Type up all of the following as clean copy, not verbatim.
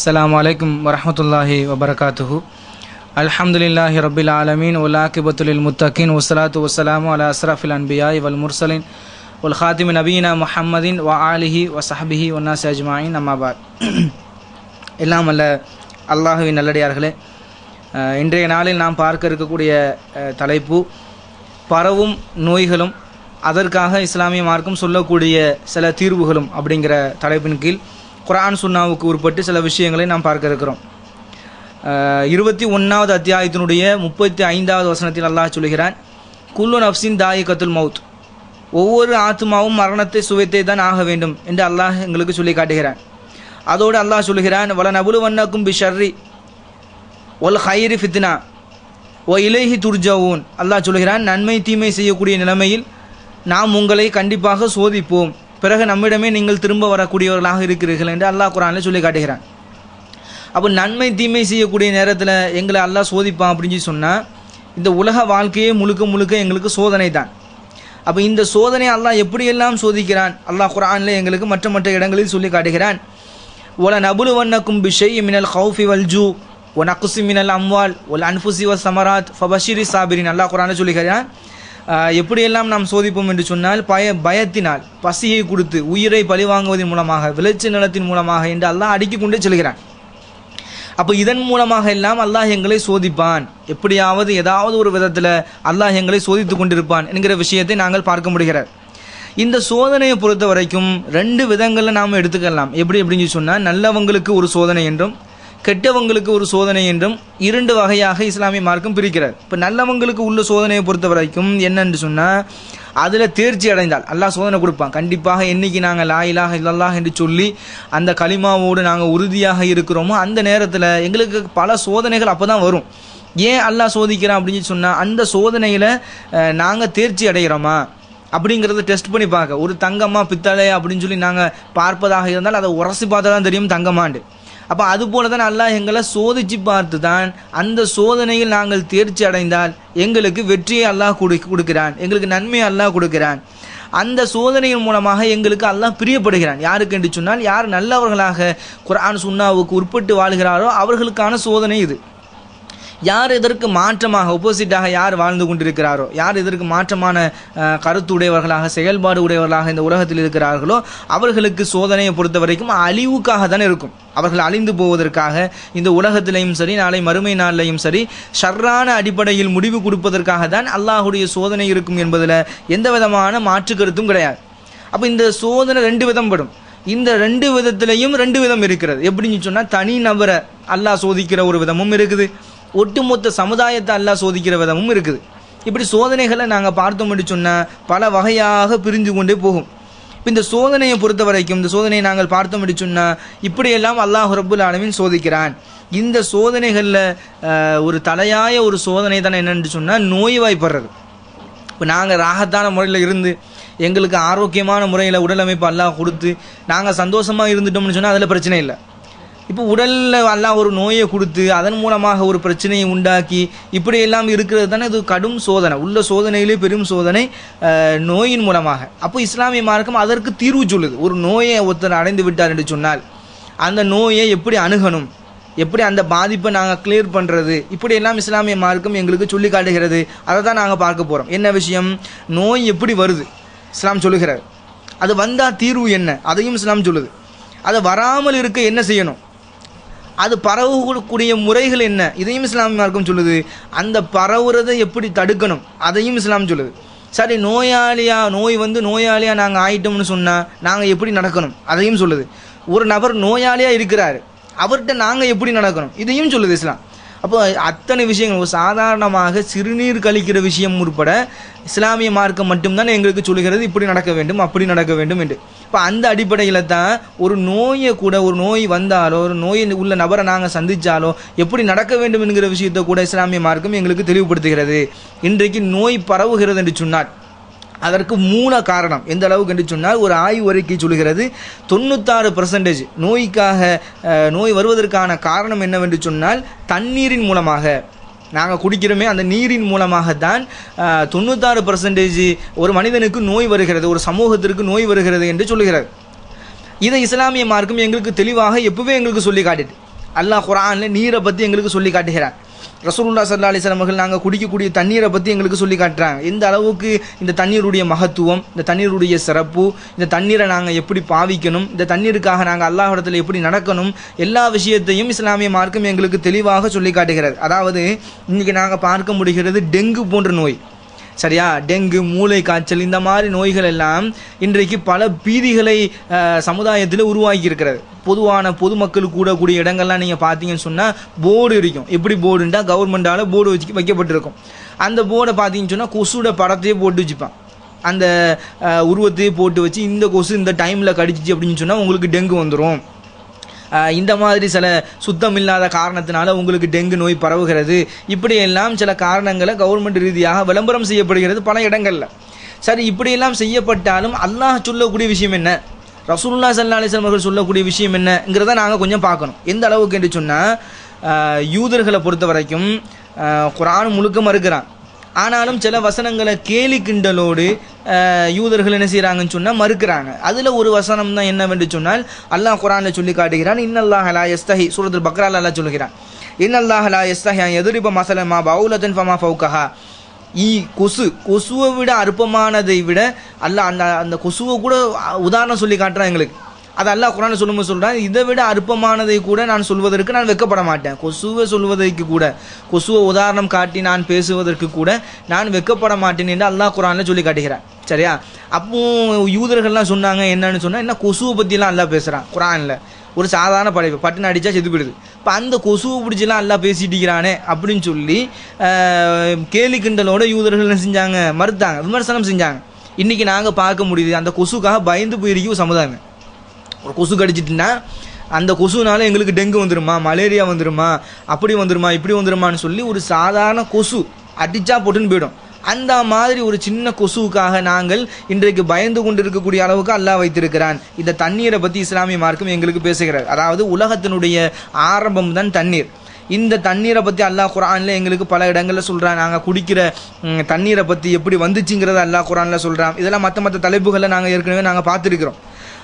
அஸ்ஸலாமு அலைக்கும் வரஹ்மத்துல்லாஹி வபரகாத்துஹு. அல்ஹம்துலில்லாஹி ரப்பில் ஆலமீன் வல் ஆகிபத்து லில் முத்தகீன் வஸ்ஸலாத்து வஸ்ஸலாமு அலா அஸ்ரஃபில் அன்பியாஇ வல் முர்சலின் வல் ஹாத்திமி நபியினா முஹம்மதின் வ ஆலிஹி வ ஸஹ்பிஹி வன்னாஸி அஜ்மாயின். அம்மா பாத். எல்லாம் அல்ல அல்லாஹுவின் நல்லடியார்களே, இன்றைய நாளில் நாம் பார்க்க இருக்கக்கூடிய தலைப்பு பரவும் நோய்களும் அதற்காக இஸ்லாமிய மார்க்கம் சொல்லக்கூடிய சில தீர்வுகளும் அப்படிங்கிற தலைப்பின் கீழ் குர்ஆன் சுன்னாவுக்கு உட்பட்டு சில விஷயங்களை நாம் பார்க்க இருக்கிறோம். 21வது அத்தியாயத்தினுடைய 35வது வசனத்தில் அல்லாஹ் சொல்கிறான், குல்லு நஃப்ஸின் தாயிகத்துல் மவுத், ஒவ்வொரு ஆத்மாவும் மரணத்தை சுவைத்தே தான் ஆக வேண்டும் என்று அல்லாஹ் எங்களுக்கு சொல்லி காட்டுகிறான். அதோடு அல்லாஹ் சொல்கிறான், வல நபுலுவன்னக்கும் பிஷர்ரி ஒல் ஹைரி ஃபித்னா ஓ இலைஹி துர்ஜவுன். அல்லாஹ் சொல்கிறான், நன்மை தீமை செய்யக்கூடிய நிலைமையில் நாம் உங்களை கண்டிப்பாக சோதிப்போம், பிறகு நம்மிடமே நீங்கள் திரும்ப வரக்கூடியவர்களாக இருக்கிறீர்கள் என்று அல்லாஹ் குர்ஆனில் சொல்லி காட்டுகிறான். அப்போ நன்மை தீமை செய்யக்கூடிய நேரத்தில் எங்களை அல்லாஹ் சோதிப்பான் அப்படின்னு சொன்னால் இந்த உலக வாழ்க்கையே முழுக்க முழுக்க எங்களுக்கு சோதனை தான். அப்போ இந்த சோதனை அல்லாஹ் எப்படியெல்லாம் சோதிக்கிறான் அல்லாஹ் குர்ஆனில் எங்களுக்கு மற்ற இடங்களில் சொல்லி காட்டுகிறான். ஒல நபுலுவன்னக்கும் பிஷைஇ மினல் ஹௌஃபி வல் ஜூ ஒ நக்ஸி மினல் அம்வால் ஒல் அன்ஃபுஸி வஸ் ஸமராத் ஃபபஷிரி சாபிரின். அல்லாஹ் குர்ஆனில் சொல்லுகிறான், எப்படியெல்லாம் நாம் சோதிப்போம் என்று சொன்னால் பயத்தினால், பசியை கொடுத்து, உயிரை பழிவாங்குவதன் மூலமாக, விளைச்ச நிலத்தின் மூலமாக என்று அல்லாஹ் அடுக்கிக் கொண்டே செல்கிறான். அப்போ இதன் மூலமாக எல்லாம் அல்லாஹ் எங்களை சோதிப்பான், எப்படியாவது ஏதாவது ஒரு விதத்தில் அல்லாஹ் எங்களை சோதித்து கொண்டிருப்பான் என்கிற விஷயத்தை நாங்கள் பார்க்க முடிகிறது. இந்த சோதனையை பொறுத்த வரைக்கும் 2 விதங்களில் நாம் எடுத்துக்கலாம். எப்படின்னு சொன்னால், நல்லவங்களுக்கு ஒரு சோதனை என்றும் கெட்டவங்களுக்கு ஒரு சோதனை என்றும் 2 வகையாக இஸ்லாமிய மார்க்கம் பிரிக்கிறார். இப்போ நல்லவங்களுக்கு உள்ள சோதனையை பொறுத்த வரைக்கும் என்னென்று சொன்னால், அதில் தேர்ச்சி அடைந்தால் அல்லாஹ் சோதனை கொடுப்பான். கண்டிப்பாக என்னைக்கு நாங்கள் லா இலாஹ இல்லல்லாஹ் என்று சொல்லி அந்த கலிமாவோடு நாங்கள் உறுதியாக இருக்கிறோமோ அந்த நேரத்தில் எங்களுக்கு பல சோதனைகள் அப்போ தான் வரும். ஏன் அல்லாஹ் சோதிக்கிறான் அப்படின்னு சொன்னால், அந்த சோதனையில் நாங்கள் தேர்ச்சி அடைகிறோமா அப்படிங்கிறத டெஸ்ட் பண்ணி பார்க்க. ஒரு தங்கமா பித்தளை அப்படின்னு சொல்லி நாங்கள் பார்ப்பதாக இருந்தால் அதை உரசி பார்த்தா தான் தெரியும் தங்கமாண்டு. அப்போ அதுபோல தான் அல்லாஹ் எங்களை சோதித்து பார்த்து தான் அந்த சோதனையில் நாங்கள் தேர்ச்சி அடைந்தால் எங்களுக்கு வெற்றியை அல்லாஹ் கொடுக்கிறான், எங்களுக்கு நன்மையை அல்லாஹ் கொடுக்கிறான். அந்த சோதனையின் மூலமாக எங்களுக்கு அல்லாஹ் பிரியப்படுகிறான். யாருக்கு என்று சொன்னால், யார் நல்லவர்களாக குர்ஆன் சுன்னாவுக்கு உட்பட்டு வாழ்கிறாரோ அவர்களுக்கான சோதனை இது. யார் இதற்கு மாற்றமாக ஒப்போசிட்டாக யார் வாழ்ந்து கொண்டிருக்கிறாரோ, யார் இதற்கு மாற்றமான கருத்து உடையவர்களாக, செயல்பாடு உடையவர்களாக இந்த உலகத்தில் இருக்கிறார்களோ அவர்களுக்கு சோதனையை பொறுத்த வரைக்கும் அழிவுக்காக தான் இருக்கும். அவர்கள் அழிந்து போவதற்காக இந்த உலகத்திலையும் சரி நாளை மறுமை நாளிலையும் சரி ஷர்ரான அடிப்படையில் முடிவு கொடுப்பதற்காக தான் அல்லாஹுடைய சோதனை இருக்கும் என்பதில் எந்த விதமான மாற்று கருத்தும் கிடையாது. அப்போ இந்த சோதனை 2 விதம் படும். இந்த 2 விதத்திலையும் 2 விதம் இருக்கிறது. எப்படின்னு சொன்னால், தனி நபரை அல்லாஹ் சோதிக்கிற ஒரு விதமும் இருக்குது, ஒட்டுமொத்த சமுதாயத்தை அல்லாஹ் சோதிக்கிற விதமும் இருக்குது. இப்படி சோதனைகளை நாங்கள் பார்த்தோம் என்று சொன்னால் பல வகையாக பிரிஞ்சு கொண்டே போகும். இப்போ இந்த சோதனையை பொறுத்த வரைக்கும், இந்த சோதனையை நாங்கள் பார்த்தோம் என்று சொன்னால் இப்படியெல்லாம் அல்லாஹ் ரப்புல் ஆலமீன் சோதிக்கிறான். இந்த சோதனைகளில் ஒரு தலையாய ஒரு சோதனை தானே என்னென்னு சொன்னால், நோய்வாய்ப்படுறது. இப்போ நாங்கள் ராகத்தான முறையில் இருந்து எங்களுக்கு ஆரோக்கியமான முறையில் உடலமைப்பு அல்லாஹ் கொடுத்து நாங்கள் சந்தோஷமாக இருந்துட்டோம்னு சொன்னால் அதில் பிரச்சனை இல்லை. இப்போ உடலில் அல்லாஹ் ஒரு நோயை கொடுத்து அதன் மூலமாக ஒரு பிரச்சனையை உண்டாக்கி இப்படியெல்லாம் இருக்கிறது தானே இது கடும் சோதனை. உள்ள சோதனையிலே பெரும் சோதனை நோயின் மூலமாக. அப்போ இஸ்லாமிய மார்க்கம் அதற்கு தீர்வு சொல்லுது. ஒரு நோயை ஒருத்தர் அடைந்து விட்டார் என்று சொன்னால் அந்த நோயை எப்படி அணுகணும், எப்படி அந்த பாதிப்பை நாங்கள் கிளியர் பண்ணுறது, இப்படியெல்லாம் இஸ்லாமிய மார்க்கம் எங்களுக்கு சொல்லி காட்டுகிறது. அதை தான் நாங்கள் பார்க்க போகிறோம். என்ன விஷயம், நோய் எப்படி வருது இஸ்லாம் சொல்லுகிறார், அது வந்தால் தீர்வு என்ன அதையும் இஸ்லாம் சொல்லுது. அதை வராமல் இருக்க என்ன செய்யணும், அது பரவக்கூடிய முறைகள் என்ன இதையும் இஸ்லாமிய மார்க்கம் சொல்லுது. அந்த பரவுறதை எப்படி தடுக்கணும் அதையும் இஸ்லாம் சொல்லுது. சரி, நோயாளியாக நாங்கள் ஆயிட்டோம்னு சொன்னால் நாங்கள் எப்படி நடக்கணும் அதையும் சொல்லுது. ஒரு நபர் நோயாளியாக இருக்கிறார், அவர்கிட்ட நாங்கள் எப்படி நடக்கணும் இதையும் சொல்லுது இஸ்லாம். அப்போ அத்தனை விஷயங்கள், சாதாரணமாக சிறுநீர் கழிக்கிற விஷயம் உட்பட இஸ்லாமிய மார்க்கம் மட்டும்தான் எங்களுக்கு சொல்லுகிறது இப்படி நடக்க வேண்டும் அப்படி நடக்க வேண்டும் என்று. இப்போ அந்த அடிப்படையில் தான் ஒரு நோயை கூட, ஒரு நோய் வந்தாலோ ஒரு நோயில் உள்ள நபரை நாங்கள் சந்தித்தாலோ எப்படி நடக்க வேண்டும் என்கிற விஷயத்தை கூட இஸ்லாமிய மார்க்கம் எங்களுக்கு தெளிவுபடுத்துகிறது. இன்றைக்கு நோய் பரவுகிறது என்று சொன்னார் அதற்கு மூல காரணம் எந்த அளவுக்கு என்று சொன்னால், ஒரு ஆய்வு அறிக்கை சொல்கிறது 96% நோய் வருவதற்கான காரணம் என்னவென்று சொன்னால் தண்ணீரின் மூலமாக, நாங்கள் குடிக்கிறோமே அந்த நீரின் மூலமாகத்தான் 96% ஒரு மனிதனுக்கு நோய் வருகிறது, ஒரு சமூகத்திற்கு நோய் வருகிறது என்று சொல்லுகிறது. இதை இஸ்லாமிய மார்க்கம் எங்களுக்கு தெளிவாக எப்பவே எங்களுக்கு சொல்லி காட்டிட்டு அல்லாஹ் குர்ஆனில் நீரை பற்றி எங்களுக்கு சொல்லி காட்டுகிறான். ரசூலுல்லாஹி ஸல்லல்லாஹு அலைஹி வஸல்லம் அவர்கள் நாங்கள் குடிக்கக்கூடிய தண்ணீரை பற்றி எங்களுக்கு சொல்லி காட்டுறாங்க. எந்த அளவுக்கு இந்த தண்ணீருடைய மகத்துவம், இந்த தண்ணீருடைய சிறப்பு, இந்த தண்ணீரை நாங்கள் எப்படி பாவிக்கணும், இந்த தண்ணீருக்காக நாங்கள் அல்லாஹ்விடத்தில் எப்படி நடக்கணும், எல்லா விஷயத்தையும் இஸ்லாமிய மார்க்கம் எங்களுக்கு தெளிவாக சொல்லி காட்டுகிறது. அதாவது இன்றைக்கி நாங்கள் பார்க்க முடிகிறது டெங்கு போன்ற நோய், சரியா, டெங்கு, மூளை காய்ச்சல், இந்த மாதிரி நோய்கள் எல்லாம் இன்றைக்கு பல பீதிகளை சமுதாயத்தில் உருவாக்கி இருக்கிறது. பொதுமக்கள் கூடக்கூடிய இடங்கள்லாம் நீங்கள் பார்த்தீங்கன்னு சொன்னால் போர்டு இருக்கும். எப்படி போர்டுண்டா கவர்மெண்டால் போர்டு வச்சு வைக்கப்பட்டிருக்கும். அந்த போர்டை பார்த்தீங்கன்னு சொன்னால் கொசுட படத்தையே போட்டு வச்சுப்பான், அந்த உருவத்தையே போட்டு வச்சு இந்த கொசு இந்த டைமில் கடிச்சிச்சு அப்படின்னு சொன்னால் உங்களுக்கு டெங்கு வந்துடும், இந்த மாதிரி சில சுத்தம் இல்லாத காரணத்தினால உங்களுக்கு டெங்கு நோய் பரவுகிறது, இப்படியெல்லாம் சில காரணங்களை கவர்மெண்ட் ரீதியாக விளம்பரம் செய்யப்படுகிறது பல இடங்களில். சரி, இப்படியெல்லாம் செய்யப்பட்டாலும் அல்லாஹ் சொல்லக்கூடிய விஷயம் என்ன, ரசூலுல்லாஹி ஸல்லல்லாஹு அலைஹி வஸல்லம் அவர்கள் சொல்லக்கூடிய விஷயம் என்னங்கிறத நாங்கள் கொஞ்சம் பார்க்கணும். எந்த அளவுக்கு என்று சொன்னால், யூதர்களை பொறுத்த வரைக்கும் குர்ஆன் முழுக்க மறுக்கிறான். ஆனாலும் சில வசனங்களை கேலி கிண்டலோடு யூதர்கள் என்ன செய்கிறாங்கன்னு சொன்னால் மறுக்கிறாங்க. அதில் ஒரு வசனம் தான் என்னவென்று சொன்னால், அல்லாஹ் குர்ஆனில் சொல்லி காட்டுகிறான், இன்னல்லாஹ லா யஸ்தஹி, சூரத்துல் பக்ரால அல்லாஹ் சொல்கிறான், இன்னல்லாஹ லா யஸ்தஹி அன் யதுரிப மஸலன் மா பௌலத்தன் ஃபமா ஃபௌகஹா. கொசுவை விட அற்பமானதை விட அல்லாஹ் அந்த கொசுவை கூட உதாரணம் சொல்லி காட்டுறான் எங்களுக்கு. அது அல்லாஹ் குர்ஆனில் சொல்லும்போது சொல்கிறான், இதை விட அற்பமானதை கூட நான் சொல்வதற்கு நான் வெட்கப்பட மாட்டேன். கொசுவை சொல்வதற்கு கூட, கொசுவை உதாரணம் காட்டி நான் பேசுவதற்கு கூட நான் வெட்கப்பட மாட்டேன் என்று அல்லாஹ் குர்ஆனில் சொல்லி காட்டுகிறான். சரியா, அப்போ யூதர்கள்லாம் சொன்னாங்க என்னன்னு சொன்னால், என்ன கொசுவை பற்றிலாம் அல்லாஹ் பேசுகிறான் குர்ஆனில், ஒரு சாதாரண படைப்பு பட்டுன்னு அடித்தா செத்து போயிடுது, இப்போ அந்த கொசுவை பிடிச்சலாம் எல்லாம் பேசிட்டு இருக்கிறானே அப்படின்னு சொல்லி கேலி கிண்டலோட யூதர்கள் என்ன செஞ்சாங்க, மறுத்தாங்க, விமர்சனம் செஞ்சாங்க. இன்றைக்கி நாங்கள் பார்க்க முடியுது, அந்த கொசுக்காக பயந்து போயிருக்கும் சமுதாயம். ஒரு கொசு கடிச்சிட்டுன்னா அந்த கொசுனால எங்களுக்கு டெங்கு வந்துடுமா, மலேரியா வந்துடுமா, அப்படி வந்துடுமா, இப்படி வந்துடுமான்னு சொல்லி ஒரு சாதாரண கொசு அடித்தா போட்டுன்னு போயிடும். அந்த மாதிரி ஒரு சின்ன கொசுவுக்காக நாங்கள் இன்றைக்கு பயந்து கொண்டு இருக்கக்கூடிய அளவுக்கு அல்லாஹ் வைத்திருக்கிறான். இந்த தண்ணீரை பற்றி இஸ்லாமிய மார்க்கம் எங்களுக்கு பேசுகிறார். அதாவது உலகத்தினுடைய ஆரம்பம் தான் தண்ணீர். இந்த தண்ணீரை பற்றி அல்லாஹ் குர்ஆனில் எங்களுக்கு பல இடங்களில் சொல்கிறான். நாங்கள் குடிக்கிற தண்ணீரை பற்றி எப்படி வந்துச்சுங்கிறத அல்லாஹ் குர்ஆனில் சொல்கிறான். இதெல்லாம் மற்ற தலைப்புகளில் நாங்கள் ஏற்கனவே நாங்கள் பார்த்துருக்கிறோம்.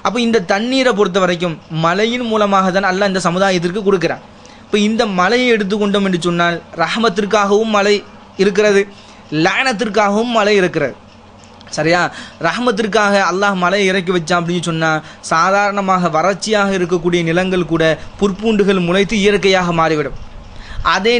அப்போ இந்த தண்ணீரை பொறுத்த வரைக்கும் மழையின் மூலமாக தான் அல்லாஹ் இந்த சமுதாயத்திற்கு கொடுக்குறான். இப்போ இந்த மழையை எடுத்துக்கொண்டோம் என்று சொன்னால், ரஹமத்திற்காகவும் மழை இருக்கிறது, லானத்திற்காகவும் மழை இருக்கிறது. சரியா, ரஹமத்திற்காக அல்லாஹ் மழை இறக்கி வச்சான் அப்படின்னு சொன்னால், சாதாரணமாக வறட்சியாக இருக்கக்கூடிய நிலங்கள் கூட புற்பூண்டுகள் முளைத்து இயற்கையாக மாறிவிடும். அதே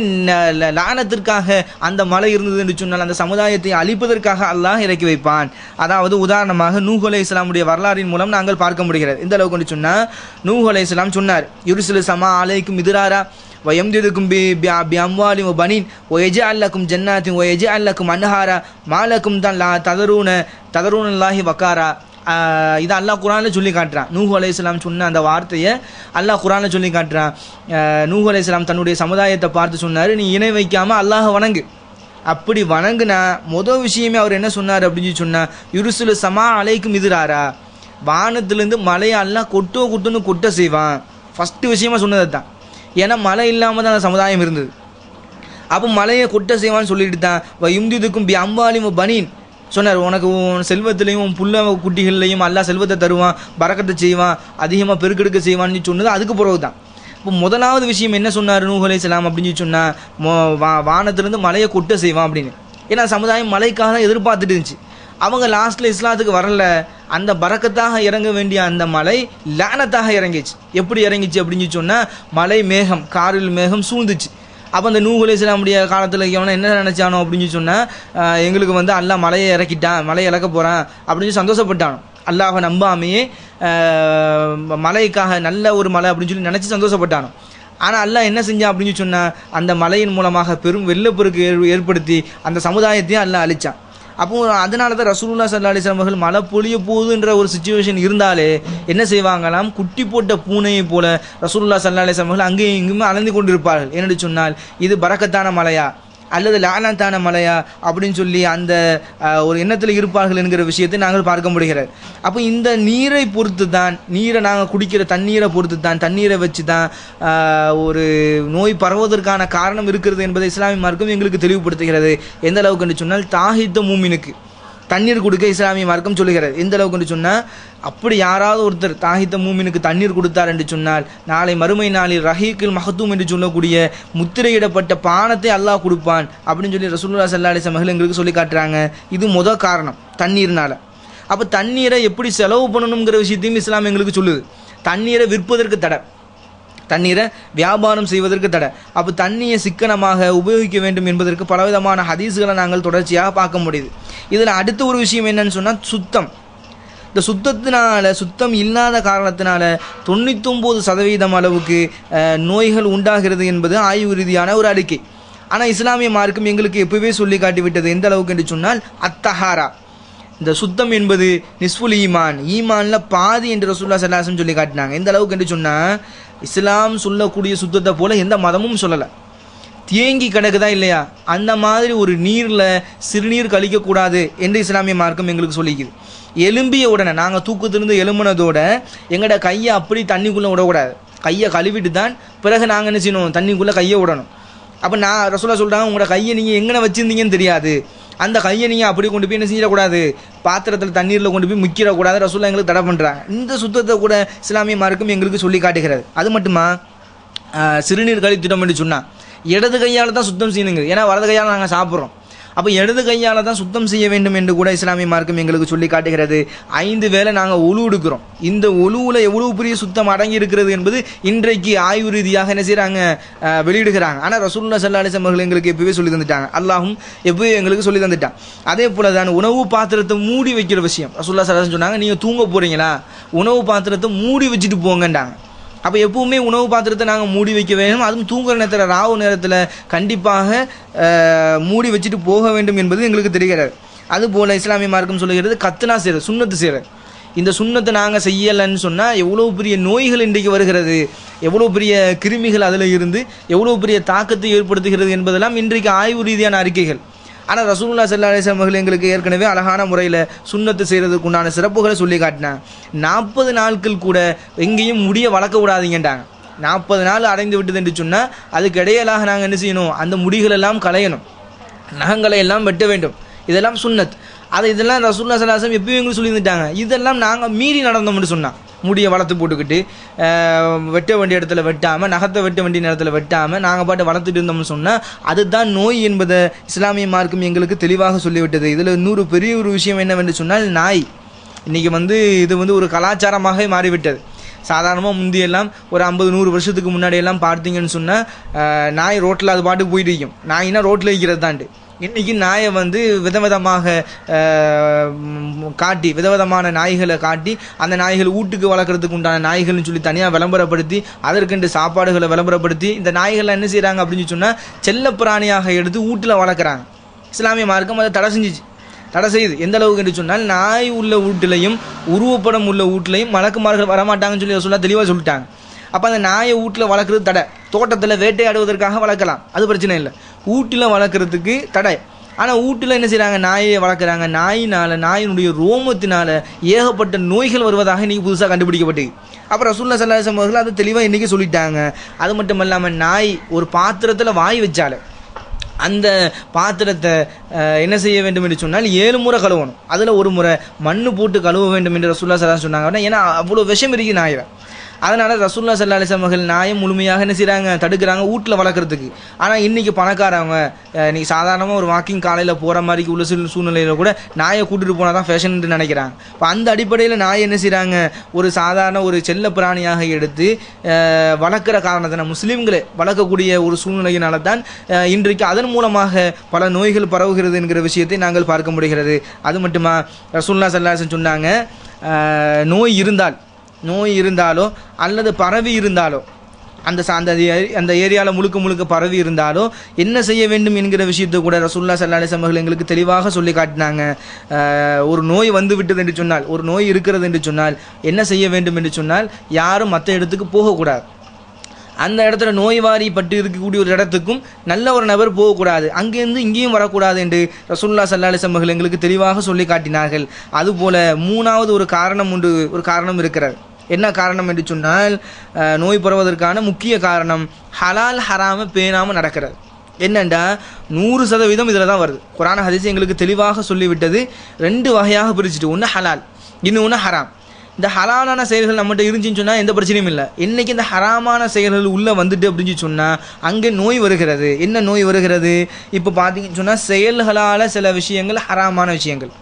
லானத்திற்காக அந்த மழை இருந்தது என்று சொன்னால் அந்த சமுதாயத்தை அழிப்பதற்காக அல்லாஹ் இறக்கி வைப்பான். அதாவது உதாரணமாக நூஹ் அலைஹிஸ்ஸலாமுடைய வரலாறின் மூலம் நாங்கள் பார்க்க முடிகிறது. இந்த அளவுக்கு சொன்னால், நூஹ் அலைஹிஸ்ஸலாம் சொன்னார், யுர்சிலு ஸமா அலைக்கும் மித்ராரா வயம்திதுக்கும் பி அம்வாலின் வ பனீன் வயஜஅல் லக்கும் ஜன்னாத்தின் வயஜஅல் லக்கும் அன்ஹாரா மாலக்கும் தான் லா ததரூனல்லாஹி வகாரா. இதை அல்லாஹ் குர்ஆனில் சொல்லி காட்டுறான். நூஹ் அலைஹிஸ்ஸலாம் சொன்ன அந்த வார்த்தையை அல்லாஹ் குர்ஆனில் சொல்லி காட்டுறான். நூஹ் அலைஹிஸ்ஸலாம் தன்னுடைய சமுதாயத்தை பார்த்து சொன்னார், நீ இணை வைக்காமல் அல்லாஹ் வணங்கு. அப்படி வணங்குனா முதல் விஷயமே அவர் என்ன சொன்னார் அப்படின்னு சொன்னால், யுருசுலு சமா அலைக்கும் மித்ராரா, வானத்திலேருந்து மழையை அல்லாஹ் கொட்டுன்னு கொட்ட செய்வான். ஃபஸ்ட்டு விஷயமா சொன்னது தான். ஏன்னா மழை இல்லாமல் தான் அந்த சமுதாயம் இருந்தது. அப்போ மழையை கொட்ட செய்வான்னு சொல்லிட்டு தான் யும்திதுக்கும் பி அம்வாலின் வ பனீன் சொன்னார், உனக்கு செல்வத்திலையும் புள்ள குட்டிகள்லையும் அல்லாஹ் செல்வத்தை தருவான், பரக்கத்தை செய்வான், அதிகமாக பெருக்கெடுக்க செய்வான்னு சொன்னது அதுக்கு பிறகு தான். இப்போ முதலாவது விஷயம் என்ன சொன்னார் நூஹ் அலைஹிஸ்ஸலாம் அப்படின்னு சொன்னால், வானத்திலிருந்து மழையை கொட்ட செய்வான் அப்படின்னு. ஏன்னா சமுதாயம் மழைக்காக தான் எதிர்பார்த்துட்டு இருந்துச்சு. அவங்க லாஸ்ட்டில் இஸ்லாத்துக்கு வரல, அந்த பரக்கத்தாக இறங்க வேண்டிய அந்த மழை லானத்தாக இறங்கிச்சு. எப்படி இறங்கிச்சு அப்படின்னு சொன்னால், மழை மேகம், காரில் மேகம் சூழ்ந்துச்சு. அப்போ அந்த நூஹ் அலைஹிஸ்ஸலாமுடைய காலத்தில் எவனை என்ன நினச்சானோ அப்படின்னு சொன்னால், எங்களுக்கு அல்லாஹ் மலையை இறக்கிட்டான், மலையை இறக்க போகிறான் அப்படின்னு சந்தோஷப்பட்டானோ. அல்லாஹை நம்பாமையே மலைக்காக நல்ல ஒரு மலை அப்படின்னு சொல்லி நினச்சி சந்தோஷப்பட்டானோ. ஆனால் அல்லாஹ் என்ன செஞ்சான் அப்படின்னு சொன்னால், அந்த மலையின் மூலமாக பெரும் வெள்ளப்பெருக்கு ஏற்படுத்தி அந்த சமுதாயத்தையும் அல்லாஹ் அழிச்சான். அப்போ அதனால தான் ரசூலுல்லாஹி ஸல்லல்லாஹு அலைஹி வஸல்லம் அவர்கள் மழை பொழிய போகுதுன்ற ஒரு சிச்சுவேஷன் இருந்தாலே என்ன செய்வாங்களாம், குட்டி போட்ட பூனையை போல ரசூலுல்லாஹி ஸல்லல்லாஹு அலைஹி வஸல்லம் அவர்கள் அங்கேயும் இங்குமே அலைந்து கொண்டிருப்பார்கள். என்னென்னு சொன்னால், இது பரக்கத்தான மலையா அல்லது லானத்தான மலையா அப்படின்னு சொல்லி அந்த ஒரு எண்ணத்தில் இருப்பார்கள் என்கிற விஷயத்தை நாங்கள் பார்க்க முடிகிறது. அப்போ இந்த நீரை பொறுத்து தான், நீரை நாங்கள் குடிக்கிற தண்ணீரை பொறுத்து தான், தண்ணீரை வச்சு தான் ஒரு நோய் பரவுவதற்கான காரணம் இருக்கிறது என்பதை இஸ்லாமிய மார்க்கம் எங்களுக்கு தெளிவுபடுத்துகிறது. எந்த அளவுக்கு என்று சொன்னால், தாஹித்த மூமினுக்கு தண்ணீர் கொடுக்க இஸ்லாமிய மார்க்கம் சொல்லுகிறது. எந்த அளவுக்கு சொன்னால், அப்படி யாராவது ஒருத்தர் தாகித்த மூமினுக்கு தண்ணீர் கொடுத்தார் என்று சொன்னால் நாளை மறுமை நாளில் ரஹீக்கில் மஹத்தூம் என்று சொல்லக்கூடிய முத்திரையிடப்பட்ட பானத்தை அல்லாஹ் கொடுப்பான் அப்படின்னு சொல்லி ரசூலுல்லாஹி ஸல்லல்லாஹு அலைஹி வஸல்லம் எங்களுக்கு சொல்லி காட்டுறாங்க. இது முதல் காரணம் தண்ணீர்னால. அப்போ தண்ணீரை எப்படி செலவு பண்ணணுங்கிற விஷயத்தையும் இஸ்லாம் எங்களுக்கு சொல்லுது. தண்ணீரை விற்பதற்கு தடை, தண்ணீரை வியாபாரம் செய்வதற்கு தடை. அப்போ தண்ணியை சிக்கனமாக உபயோகிக்க வேண்டும் என்பதற்கு பலவிதமான ஹதீஸ்களை நாங்கள் தொடர்ச்சியாக பார்க்க முடியுது. இதில் அடுத்த ஒரு விஷயம் என்னன்னு சொன்னால் சுத்தம். இந்த சுத்தத்தினால, சுத்தம் இல்லாத காரணத்தினால 99% அளவுக்கு நோய்கள் உண்டாகிறது என்பது ஆய்வு ரீதியான ஒரு அறிக்கை. ஆனால் இஸ்லாமிய மார்க்கம் எங்களுக்கு எப்பவே சொல்லி காட்டிவிட்டது. எந்த அளவுக்கு என்று சொன்னால் அத்தஹாரா, இந்த சுத்தம் என்பது நிஸ்ஃபுல் ஈமான், ஈமான்ல பாதி என்று ரசூலுல்லாஹி ஸல்லல்லாஹு அலைஹி வஸல்லம் சொல்லி காட்டினாங்க. எந்த அளவுக்கு என்று சொன்னால், இஸ்லாம் சொல்லக்கூடிய சுத்தத்தை போல எந்த மதமும் சொல்லலை. தேங்கி கிடக்குதா இல்லையா, அந்த மாதிரி ஒரு நீரில் சிறுநீர் கழிக்கக்கூடாது என்று இஸ்லாமிய மார்க்கம் எங்களுக்கு சொல்லிக்குது. எலும்பிய உடனே நாங்கள் தூக்கத்திலிருந்து எலும்பினதோட எங்களோட கையை அப்படி தண்ணிக்குள்ளே விடக்கூடாது. கையை கழுவிட்டு தான் பிறகு நாங்கள் என்ன செய்யணும், தண்ணிக்குள்ளே கையை விடணும். அப்போ நான் ரசூலுல்லாஹ் சொல்கிறாங்க, உங்களோட கையை நீங்கள் எங்கே வச்சுருந்தீங்கன்னு தெரியாது, அந்த கையை நீங்கள் அப்படி கொண்டு போய் என்ன செய்யக்கூடாது, பாத்திரத்தில் தண்ணீரில் கொண்டு போய் முக்கிடக்கூடாது. ரசூலுல்லாஹ் எங்களுக்கு தடை பண்ணுறாங்க. இந்த சுத்தத்தை கூட இஸ்லாமிய மார்க்கம் எங்களுக்கு சொல்லி காட்டுகிறது. அது மட்டுமா, சிறுநீர் கழித்திட்டோம் என்று சொன்னால் இடது கையால் தான் சுத்தம் செய்யணுங்க. ஏன்னா வலது கையால் நாங்கள் சாப்பிட்றோம். அப்போ இடது கையால் தான் சுத்தம் செய்ய வேண்டும் என்று கூட இஸ்லாமிய மார்க்கம் எங்களுக்கு சொல்லி காட்டுகிறது. 5 வேளை நாங்கள் ஒழு எடுக்கிறோம். இந்த ஒழுவில் எவ்வளவு பெரிய சுத்தம் அடங்கி இருக்கிறது என்பது இன்றைக்கு ஆய்வு ரீதியாக என்ன செய்கிறாங்க, வெளியிடுகிறாங்க. ஆனால் ரசூலுல்லாஹி ஸல்லல்லாஹு அலைஹி வஸல்லம் எங்களுக்கு எப்பவே சொல்லி தந்துட்டாங்க, அல்லாஹும் எப்பவே எங்களுக்கு சொல்லி தந்துட்டான். அதே போல தான் உணவு பாத்திரத்தை மூடி வைக்கிற விஷயம் ரசூலுல்லாஹி ஸல்லல்லாஹு அலைஹி வஸல்லம் சொன்னாங்க, நீங்கள் தூங்க போகிறீங்களா உணவு பாத்திரத்தை மூடி வச்சுட்டு போங்கண்டாங்க. அப்போ எப்பவுமே உணவு பாத்திரத்தை நாங்கள் மூடி வைக்க வேண்டும். அதுவும் தூங்குற நேரத்தில், ராவு நேரத்தில் கண்டிப்பாக மூடி வச்சுட்டு போக வேண்டும் என்பது எங்களுக்கு தெரிகிறது. அதுபோல் இஸ்லாமிய மார்க்கம் சொல்லுகிறது கத்துனா செய்கிற சுன்னத்து செய்கிற. இந்த சுன்னத்தை நாங்கள் செய்யலைன்னு சொன்னால் எவ்வளோ பெரிய நோய்கள் இன்றைக்கு வருகிறது, எவ்வளோ பெரிய கிருமிகள் அதில் இருந்து எவ்வளோ பெரிய தாக்கத்தை ஏற்படுத்துகிறது என்பதெல்லாம் இன்றைக்கு ஆய்வு ரீதியான அறிக்கைகள். ஆனால் ரசூலுல்லாஹி ஸல்லல்லாஹு அலைஹி வஸல்லம் எங்களுக்கு ஏற்கனவே அழகான முறையில் சுன்னத்து செய்கிறதுக்கு உண்டான சிறப்புகளை சொல்லி காட்டினாங்க. 40 நாட்கள் கூட எங்கேயும் முடிய வளர்க்க விடாதீங்கன்றாங்க. 40 நாள் அடைந்து விட்டது என்று சொன்னால் அதுக்கு இடையிலாக நாங்கள் என்ன செய்யணும், அந்த முடிகள் எல்லாம் களையணும், நகங்களை எல்லாம் வெட்ட வேண்டும். இதெல்லாம் சுன்னத். இதெல்லாம் ரசூலுல்லாஹி ஸல்லல்லாஹு அலைஹி வஸல்லம் எப்பயும் எங்களுக்கு சொல்லி இருந்துட்டாங்க. இதெல்லாம் நாங்கள் மீறி நடந்தோம்னு சொன்னால், முடியை வளர்த்து போட்டுக்கிட்டு வெட்ட வேண்டிய இடத்துல வெட்டாமல், நகத்தை வெட்ட வேண்டிய நேரத்தில் வெட்டாமல் நாங்கள் பாட்டு வளர்த்துட்டு இருந்தோம்னு சொன்னால் அதுதான் நோய் என்பதை இஸ்லாமிய மார்க்கம் எங்களுக்கு தெளிவாக சொல்லிவிட்டது. இதில் இன்னொரு பெரிய ஒரு விஷயம் என்னவென்று சொன்னால், நாய் இன்றைக்கி இது ஒரு கலாச்சாரமாக மாறிவிட்டது. சாதாரணமாக முந்தியெல்லாம் ஒரு 50-100 வருஷத்துக்கு முன்னாடியெல்லாம் பார்த்தீங்கன்னு சொன்னால் நாய் ரோட்டில் அது பாட்டுக்கு போயிட்டு இருக்கும். நாயினா ரோட்டில் வைக்கிறது தாண்டு. இன்றைக்கி நாயை விதவிதமாக காட்டி, விதவிதமான நாய்களை காட்டி, அந்த நாய்கள் வீட்டுக்கு வளர்க்குறதுக்கு உண்டான நாய்கள்னு சொல்லி தனியாக விளம்பரப்படுத்தி, அதற்கென்று சாப்பாடுகளை விளம்பரப்படுத்தி இந்த நாய்கள்லாம் என்ன செய்கிறாங்க அப்படின்னு சொன்னால் செல்ல பிராணியாக எடுத்து வீட்டில் வளர்க்குறாங்க. இஸ்லாமிய மார்க்கம் அதை தடை செய்யுது. எந்த அளவுக்கு என்று சொன்னால், நாய் உள்ள வீட்டிலையும் உருவப்படம் உள்ள வீட்டிலையும் மலக்குமார்கள் வரமாட்டாங்கன்னு சொல்லி சொல்ல தெளிவாக சொல்லிட்டாங்க. அப்போ அந்த நாயை வீட்டில் வளர்க்குறது தடை. தோட்டத்தில் வேட்டையாடுவதற்காக வளர்க்கலாம், அது பிரச்சனை இல்லை. வீட்டில் வளர்க்குறதுக்கு தடை. ஆனால் வீட்டில் என்ன செய்கிறாங்க, நாயை வளர்க்குறாங்க. நாயினுடைய ரோமத்தினால ஏகப்பட்ட நோய்கள் வருவதாக இன்றைக்கி புதுசாக கண்டுபிடிக்கப்பட்டு, அப்புறம் ரசூலுல்லாஹி ஸல்லல்லாஹு அலைஹி வஸல்லம் அதை தெளிவாக இன்றைக்கி சொல்லிட்டாங்க. அது மட்டும் இல்லாமல் நாய் ஒரு பாத்திரத்தில் வாய் வச்சாலே அந்த பாத்திரத்தை என்ன செய்ய வேண்டும் என்று சொன்னால் 7 முறை கழுவணும். அதில் ஒரு முறை மண்ணு போட்டு கழுவ வேண்டும் என்று ரசூலுல்லாஹி ஸல்லல்லாஹு அலைஹி வஸல்லம் சொன்னாங்க. ஏன்னா அவ்வளோ விஷம் இருக்குது நாயை. அதனால் ரசூலுல்லாஹி ஸல்லல்லாஹு அலைஹி வஸல்லம் நாயை முழுமையாக என்ன செய்கிறாங்க, தடுக்கிறாங்க வீட்டில் வளர்க்குறதுக்கு. ஆனால் இன்றைக்கி பணக்காரவங்க இன்றைக்கி சாதாரணமாக ஒரு வாக்கிங் காலையில் போகிற மாதிரி உள்ள சூழ்நிலையில் கூட நாயை கூட்டிகிட்டு போனால் தான் ஃபேஷன் நினைக்கிறாங்க. இப்போ அந்த அடிப்படையில் நாயை என்ன செய்கிறாங்க, ஒரு சாதாரண ஒரு செல்ல பிராணியாக எடுத்து வளர்க்குற காரணத்தினால் முஸ்லீம்களை வளர்க்கக்கூடிய ஒரு சூழ்நிலையினால தான் இன்றைக்கு அதன் மூலமாக பல நோய்கள் பரவுகிறது என்கிற விஷயத்தை நாங்கள் பார்க்க முடிகிறது. அது மட்டுமா, ரசூலுல்லாஹி ஸல்லல்லாஹு அலைஹி வஸல்லம் சொன்னாங்க, நோய் இருந்தாலோ அல்லது பரவி இருந்தாலோ, அந்த ஏரியாவில் முழுக்க பரவி இருந்தாலோ என்ன செய்ய வேண்டும் என்கிற விஷயத்தை கூட ரசூலுல்லாஹி ஸல்லல்லாஹு அலைஹி வஸல்லம் எங்களுக்கு தெளிவாக சொல்லி காட்டினாங்க. ஒரு நோய் வந்து விட்டது என்று சொன்னால், ஒரு நோய் இருக்கிறது என்று சொன்னால் என்ன செய்ய வேண்டும் என்று சொன்னால், யாரும் மற்ற இடத்துக்கு போகக்கூடாது. அந்த இடத்துல நோய்வாரி பட்டு இருக்கக்கூடிய ஒரு இடத்துக்கும் நல்ல ஒரு நபர் போகக்கூடாது, அங்கேருந்து இங்கேயும் வரக்கூடாது என்று ரசூலுல்லாஹி ஸல்லல்லாஹு அலைஹி வஸல்லம் எங்களுக்கு தெளிவாக சொல்லி காட்டினார்கள். அதுபோல் 3வது ஒரு காரணம் இருக்கிறது. என்ன காரணம் என்று சொன்னால், நோய் பரவுவதற்கான முக்கிய காரணம் ஹலால் ஹராமை பேணாமல் நடக்கிறது. என்னண்டா 100% இதில் தான் வருது. குர்ஆன் ஹதீஸ் எங்களுக்கு தெளிவாக சொல்லிவிட்டது. 2 வகையாக பிரிச்சுட்டு, ஒன்று ஹலால், இன்னொன்று ஹராம். இந்த ஹலாலான செயல்கள் நம்மகிட்ட இருந்துச்சுன்னு சொன்னால் எந்த பிரச்சனையும் இல்லை. என்றைக்கு இந்த ஹராமான செயல்கள் உள்ளே வந்துட்டு அப்படின்னு சொன்னால் அங்கே நோய் வருகிறது. என்ன நோய் வருகிறது? இப்போ பார்த்தீங்கன்னு சொன்னால் செயல்களால் சில விஷயங்கள் ஹராமான விஷயங்கள்,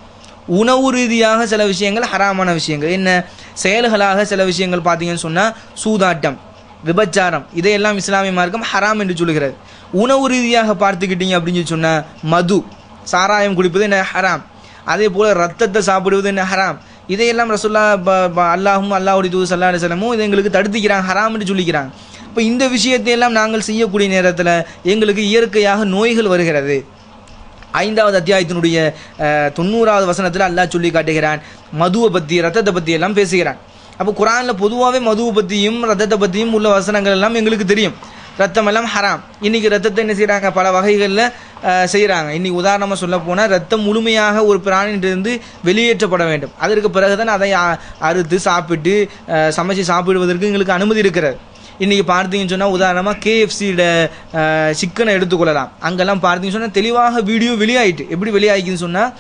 உணவு ரீதியாக சில விஷயங்கள் ஹராமான விஷயங்கள். என்ன செயல்களாக சில விஷயங்கள் பார்த்தீங்கன்னு சொன்னால் சூதாட்டம், விபச்சாரம், இதையெல்லாம் இஸ்லாமிய மார்க்கம் ஹராம் என்று சொல்கிறது. உணவு ரீதியாக பார்த்துக்கிட்டீங்க அப்படின்னு சொன்னால் மது, சாராயம் குடிப்பது என்ன ஹராம். அதே போல் ரத்தத்தை சாப்பிடுவது என்ன ஹராம். இதையெல்லாம் ரசூல்லா அல்லாஹும் அல்லாஹ்வுடைய தூதர் ஸல்லல்லாஹு அலைஹி வஸல்லம் இதை எங்களுக்கு தடுத்துக்கிறாங்க, ஹராம்னு சொல்லிக்கிறாங்க. இப்போ இந்த விஷயத்தையெல்லாம் நாங்கள் செய்யக்கூடிய நேரத்தில் எங்களுக்கு இயற்கையாக நோய்கள் வருகிறது. 5வது அத்தியாயத்தினுடைய 90வது வசனத்தில் அல்லாஹ் சொல்லி காட்டுகிறான், மதுவை பற்றி ரத்தத்தை பற்றி எல்லாம் பேசுகிறான். அப்போ குர்ஆனில் பொதுவாகவே மதுவை பற்றியும் ரத்தத்தை பற்றியும் உள்ள வசனங்கள் எல்லாம் எங்களுக்கு தெரியும். ரத்தம் எல்லாம் ஹராம். இன்றைக்கி ரத்தத்தை என்ன செய்கிறாங்க, பல வகைகளில் செய்கிறாங்க. இன்றைக்கி உதாரணமாக சொல்ல போனால் ரத்தம் முழுமையாக ஒரு பிராணியிலிருந்து வெளியேற்றப்பட வேண்டும். அதற்கு பிறகுதான் அதை அறுத்து சாப்பிட்டு சமைச்சு சாப்பிடுவதற்கு எங்களுக்கு அனுமதி இருக்கிறது. இன்றைக்கி பார்த்தீங்கன்னு சொன்னால் உதாரணமாக KFCயோட சிக்கனை எடுத்துக்கொள்ளலாம். அங்கெல்லாம் பார்த்தீங்கன்னு சொன்னால் தெளிவாக வீடியோ வெளியாகிட்டு. எப்படி வெளியாகிக்குன்னு சொன்னால்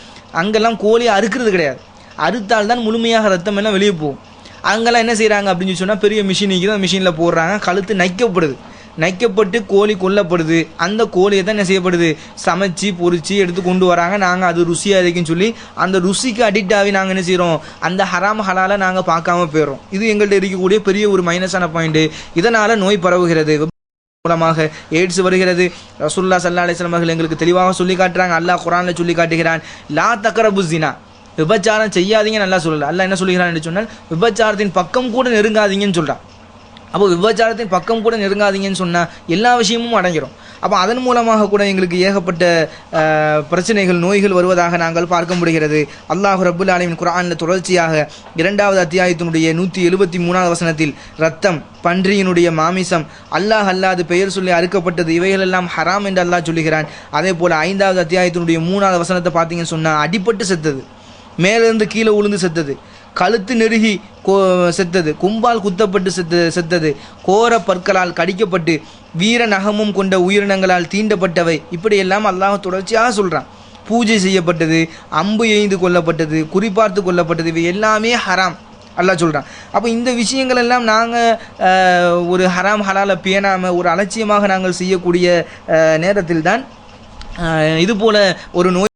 அங்கெல்லாம் கோழியை அறுக்கிறது கிடையாது, அறுத்தால் தான் முழுமையாக ரத்தம் எல்லாம் வெளியே போகும். அங்கெல்லாம் என்ன செய்கிறாங்க அப்படின்னு சொன்னால் பெரிய மிஷினிக்கு தான் மிஷினில் போடுறாங்க, கழுத்து நைக்கப்படுது, நைக்கப்பட்டு கோழி கொல்லப்படுது. அந்த கோழியை தான் என்ன செய்யப்படுது, சமைச்சு பொறிச்சு எடுத்து கொண்டு வராங்க. நாங்கள் அது ருசியாக இருக்குன்னு சொல்லி அந்த ருசிக்கு அடிக்ட் ஆகி நாங்கள் என்ன செய்கிறோம், அந்த ஹராம் ஹலாலை நாங்கள் பார்க்காம போயிடுறோம். இது எங்கள்கிட்ட இருக்கக்கூடிய பெரிய ஒரு மைனஸான பாயிண்ட்டு. இதனால் நோய் பரவுகிறது, மூலமாக எய்ட்ஸ் வருகிறது. ரசூலுல்லாஹி ஸல்லல்லாஹு அலைஹி வஸல்லம் அவர்கள் எங்களுக்கு தெளிவாக சொல்லி காட்டுறாங்க. அல்லாஹ் குர்ஆனில் சொல்லி காட்டுகிறான், லா தக்ரபு ஸினா, விபச்சாரம் செய்யாதீங்கன்னு நல்லா சொல்லல. அல்லாஹ் என்ன சொல்லுகிறான் என்று சொன்னால் விபச்சாரத்தின் பக்கம் கூட நெருங்காதீங்கன்னு சொல்கிறான். அப்போ விபச்சாரத்தின் பக்கம் கூட நெருங்காதீங்கன்னு சொன்னால் எல்லா விஷயமும் அடங்கிடும். அப்போ அதன் மூலமாக கூட எங்களுக்கு ஏகப்பட்ட பிரச்சனைகள், நோய்கள் வருவதாக நாங்கள் பார்க்க முடிகிறது. அல்லாஹ் ரப்புல் ஆலமீன் குர்ஆனில் தொடர்ச்சியாக 2வது அத்தியாயத்தினுடைய 173வது வசனத்தில் ரத்தம், பன்றியினுடைய மாமிசம், அல்லாஹ் அல்லாது பெயர் சொல்லி அறுக்கப்பட்டது, இவைகளெல்லாம் ஹராம் என்று அல்லாஹ் சொல்லுகிறான். அதே போல் 5வது அத்தியாயத்தினுடைய 3வது வசனத்தை பார்த்தீங்கன்னு சொன்னால் அடிபட்டு செத்தது, மேலிருந்து கீழே உளுந்து செத்தது, கழுத்து நெருகி செத்தது, கும்பால் குத்தப்பட்டு செத்தது, கோர பற்களால் கடிக்கப்பட்டு வீர நகமும் கொண்ட உயிரினங்களால் தீண்டப்பட்டவை, இப்படியெல்லாம் அல்லாஹ் தொடர்ச்சியாக சொல்கிறான். பூஜை செய்யப்பட்டது, அம்பு எய்ந்து கொல்லப்பட்டது, குறிப்பார்த்து கொல்லப்பட்டது, இவை எல்லாமே ஹராம் அல்லாஹ் சொல்கிறான். அப்போ இந்த விஷயங்கள் எல்லாம் நாங்கள் ஒரு ஹராம் ஹலாலை பேணாமல் ஒரு அலட்சியமாக நாங்கள் செய்யக்கூடிய நேரத்தில் தான் இது போல ஒரு நோய்